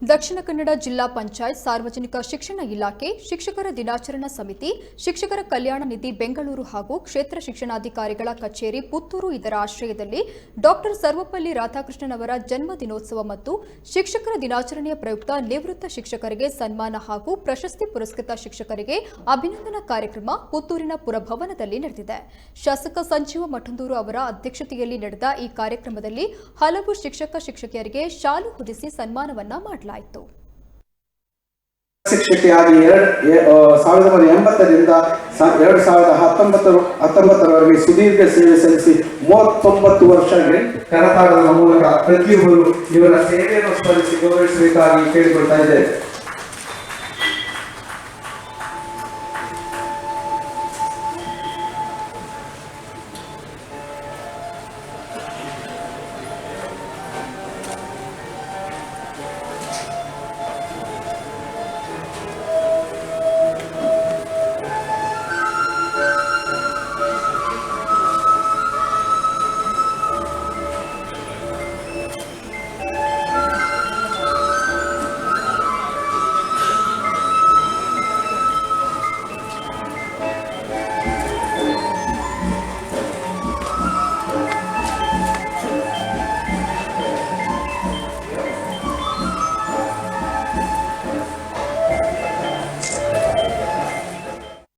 ದಕ್ಷಿಣ ಕನ್ನಡ ಜಿಲ್ಲಾ ಪಂಚಾಯತ್ ಸಾರ್ವಜನಿಕ ಶಿಕ್ಷಣ ಇಲಾಖೆ ಶಿಕ್ಷಕರ ದಿನಾಚರಣಾ ಸಮಿತಿ ಶಿಕ್ಷಕರ ಕಲ್ಯಾಣ ನಿಧಿ ಬೆಂಗಳೂರು ಹಾಗೂ ಕ್ಷೇತ್ರ ಶಿಕ್ಷಣಾಧಿಕಾರಿಗಳ ಕಚೇರಿ ಪುತ್ತೂರು ಇದರ ಆಶ್ರಯದಲ್ಲಿ ಡಾಕ್ಟರ್ ಸರ್ವಪಲ್ಲಿ ರಾಧಾಕೃಷ್ಣನ್ ಅವರ ಜನ್ಮ ದಿನೋತ್ಸವ ಮತ್ತು ಶಿಕ್ಷಕರ ದಿನಾಚರಣೆಯ ಪ್ರಯುಕ್ತ ನಿವೃತ್ತ ಶಿಕ್ಷಕರಿಗೆ ಸನ್ಮಾನ ಹಾಗೂ ಪ್ರಶಸ್ತಿ ಪುರಸ್ಕೃತ ಶಿಕ್ಷಕರಿಗೆ ಅಭಿನಂದನಾ ಕಾರ್ಯಕ್ರಮ ಪುತ್ತೂರಿನ ಪುರಭವನದಲ್ಲಿ ನಡೆದಿದೆ. ಶಾಸಕ ಸಂಜೀವ ಮಠಂದೂರು ಅವರ ಅಧ್ಯಕ್ಷತೆಯಲ್ಲಿ ನಡೆದ ಈ ಕಾರ್ಯಕ್ರಮದಲ್ಲಿ ಹಲವು ಶಿಕ್ಷಕಿಯರಿಗೆ ಶಾಲು ಹೊದಿಸಿ ಸನ್ಮಾನವನ್ನ ಮಾಡಲಾಯಿತು. ಶಿಕ್ಷಕಿಯಾಗಿ 1980ರಿಂದ 2019ರವರೆಗೆ ಸುದೀರ್ಘ ಸೇವೆ ಸಲ್ಲಿಸಿ 39 ವರ್ಷ ಕರತಾಳದ ಮೂಲಕ ಪ್ರತಿಯೊಬ್ಬರು ಇವರ ಸೇವೆಯನ್ನು ಸ್ಮರಿಸಿ ಗೌರವಿಸಬೇಕಾಗಿ ಕೇಳಿಕೊಳ್ತಾ ಇದ್ದೇವೆ.